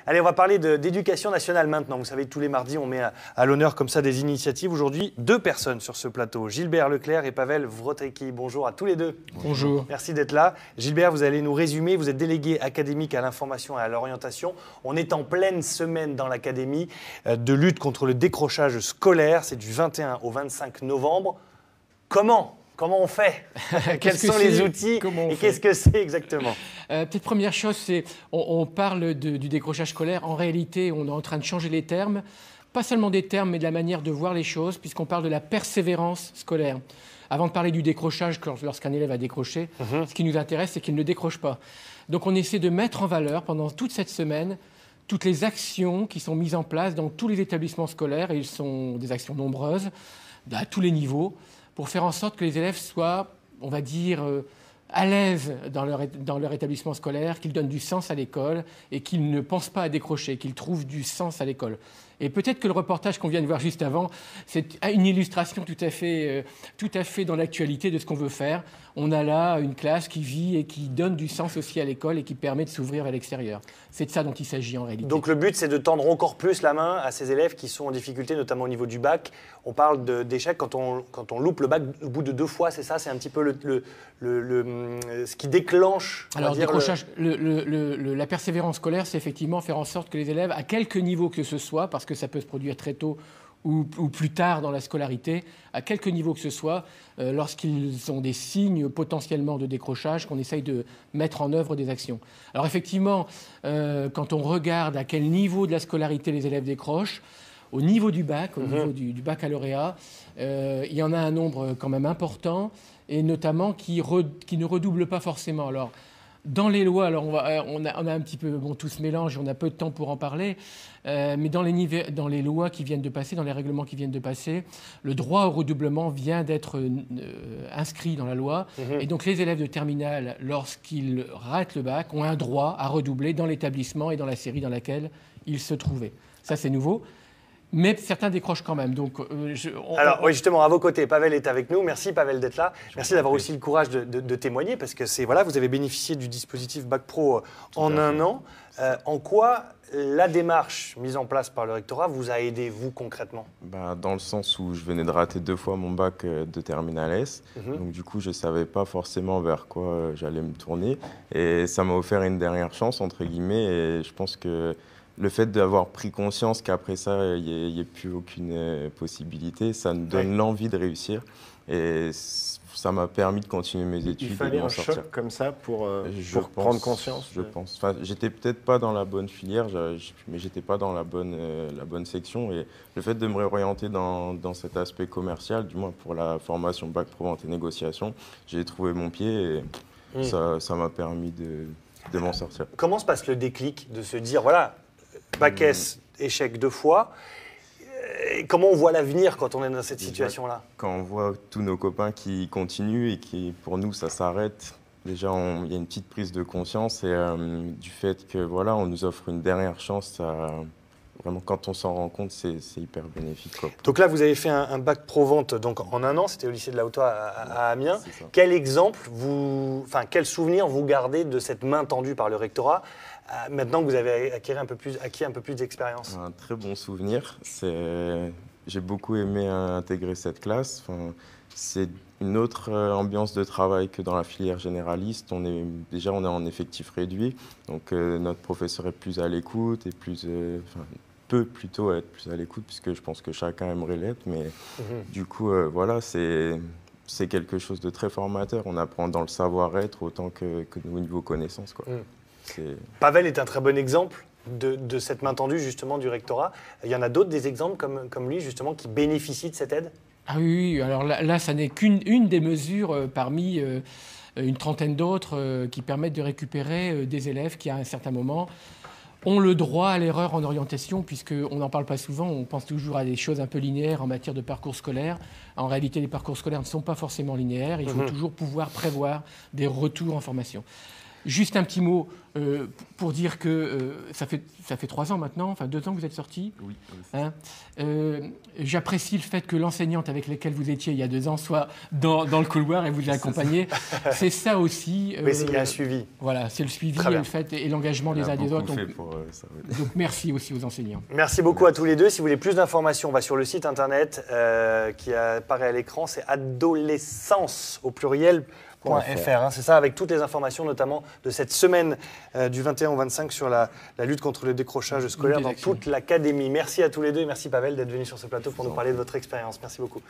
Allez, on va parler d'éducation nationale maintenant. Vous savez, tous les mardis, on met à l'honneur comme ça des initiatives. Aujourd'hui, 2 personnes sur ce plateau, Gilbert Leclerc et Pavel Wrotecky. Bonjour à tous les 2. Bonjour. Merci d'être là. Gilbert, vous allez nous résumer. Vous êtes délégué académique à l'information et à l'orientation. On est en pleine semaine dans l'académie de lutte contre le décrochage scolaire. C'est du 21 au 25 novembre. Comment on fait? Quels sont les outils et qu'est-ce que c'est exactement? Peut-être première chose, c'est on parle du décrochage scolaire. En réalité, on est en train de changer les termes. Pas seulement des termes, mais de la manière de voir les choses, puisqu'on parle de la persévérance scolaire. Avant de parler du décrochage, lorsqu'un élève a décroché, ce qui nous intéresse, c'est qu'il ne décroche pas. Donc on essaie de mettre en valeur pendant toute cette semaine toutes les actions qui sont mises en place dans tous les établissements scolaires, et ils sont des actions nombreuses, à tous les niveaux, pour faire en sorte que les élèves soient, on va dire, à l'aise dans leur établissement scolaire, qu'ils donnent du sens à l'école et qu'ils ne pensent pas à décrocher, qu'ils trouvent du sens à l'école. Et peut-être que le reportage qu'on vient de voir juste avant, c'est une illustration tout à fait dans l'actualité de ce qu'on veut faire. On a là une classe qui vit et qui donne du sens aussi à l'école et qui permet de s'ouvrir à l'extérieur. C'est de ça dont il s'agit en réalité. Donc le but, c'est de tendre encore plus la main à ces élèves qui sont en difficulté, notamment au niveau du bac. On parle d'échec quand on loupe le bac au bout de 2 fois, c'est ça? C'est un petit peu ce qui déclenche. Alors, décrochage, la persévérance scolaire, c'est effectivement faire en sorte que les élèves, à quelque niveau que ce soit, parce que ça peut se produire très tôt ou plus tard dans la scolarité, à quelque niveau que ce soit, lorsqu'ils ont des signes potentiellement de décrochage, qu'on essaye de mettre en œuvre des actions. Alors effectivement, quand on regarde à quel niveau de la scolarité les élèves décrochent, au niveau du bac, au niveau du baccalauréat, il y en a un nombre quand même important, et notamment qui ne redouble pas forcément. Alors, dans les lois, alors on a un petit peu tout ce mélange, on a peu de temps pour en parler, mais dans les lois qui viennent de passer, dans les règlements qui viennent de passer, le droit au redoublement vient d'être inscrit dans la loi. Et donc les élèves de terminale, lorsqu'ils ratent le bac, ont un droit à redoubler dans l'établissement et dans la série dans laquelle ils se trouvaient. Ça, c'est nouveau. Mais certains décrochent quand même. Donc, alors, oui, justement, à vos côtés, Pavel est avec nous. Merci, Pavel, d'être là. Merci d'avoir aussi le courage de témoigner, parce que vous avez bénéficié du dispositif Bac Pro en un an. En quoi la démarche mise en place par le rectorat vous a aidé, vous, concrètement? Dans le sens où je venais de rater 2 fois mon bac de terminale S. Donc, du coup, je ne savais pas forcément vers quoi j'allais me tourner. Et ça m'a offert une dernière chance, entre guillemets. Et je pense que le fait d'avoir pris conscience qu'après ça, il n'y ait plus aucune possibilité, ça nous donne l'envie de réussir. Et ça m'a permis de continuer mes études. Il fallait un choc comme ça pour prendre conscience? Je pense. Enfin, j'étais peut-être pas dans la bonne filière, mais j'étais pas dans la bonne section. Et le fait de me réorienter dans cet aspect commercial, du moins pour la formation Bac Pro Vente et Négociation, j'ai trouvé mon pied et ça m'a permis de m'en sortir. Comment se passe le déclic de se dire, voilà, Bac S, échec 2 fois. Et comment on voit l'avenir quand on est dans cette situation-là? Quand on voit tous nos copains qui continuent et qui, pour nous, ça s'arrête, déjà, il y a une petite prise de conscience et du fait que voilà, on nous offre une dernière chance. Vraiment, quand on s'en rend compte, c'est hyper bénéfique, quoi. Donc là, vous avez fait un Bac Pro Vente donc, en un an, c'était au lycée de la Haute-Oie à Amiens. Quel exemple, quel souvenir vous gardez de cette main tendue par le rectorat maintenant que vous avez acquis un peu plus d'expérience? Un très bon souvenir. J'ai beaucoup aimé intégrer cette classe. Enfin, c'est une autre ambiance de travail que dans la filière généraliste. On est en effectif réduit, donc notre professeur est plus à l'écoute et peut plutôt être plus à l'écoute, puisque je pense que chacun aimerait l'être. Mais du coup, voilà, c'est quelque chose de très formateur. On apprend dans le savoir-être autant que au niveau connaissances, quoi. Pavel est un très bon exemple de cette main tendue, justement, du rectorat. Il y en a d'autres, des exemples comme lui, justement, qui bénéficient de cette aide? Ah oui, alors là ça n'est qu'une des mesures parmi une trentaine d'autres qui permettent de récupérer des élèves qui, à un certain moment, ont le droit à l'erreur en orientation, puisqu'on n'en parle pas souvent, on pense toujours à des choses un peu linéaires en matière de parcours scolaire. En réalité, les parcours scolaires ne sont pas forcément linéaires, il faut toujours pouvoir prévoir des retours en formation. Juste un petit mot pour dire que ça fait 3 ans maintenant, enfin 2 ans que vous êtes sortis. Oui. Hein, j'apprécie le fait que l'enseignante avec laquelle vous étiez il y a 2 ans soit dans le couloir et vous l'avez accompagnée. C'est ça aussi. Oui, il y a un suivi. Voilà, c'est le suivi et le fait et l'engagement des uns et des autres. Donc merci aussi aux enseignants. Merci beaucoup à tous les deux. Si vous voulez plus d'informations, on va sur le site internet qui apparaît à l'écran. C'est adolescence au pluriel. .fr, c'est ça, avec toutes les informations, notamment de cette semaine du 21 au 25 sur la lutte contre le décrochage scolaire dans toute l'académie. Merci à tous les deux et merci Pavel d'être venu sur ce plateau pour nous parler de votre expérience. Merci beaucoup.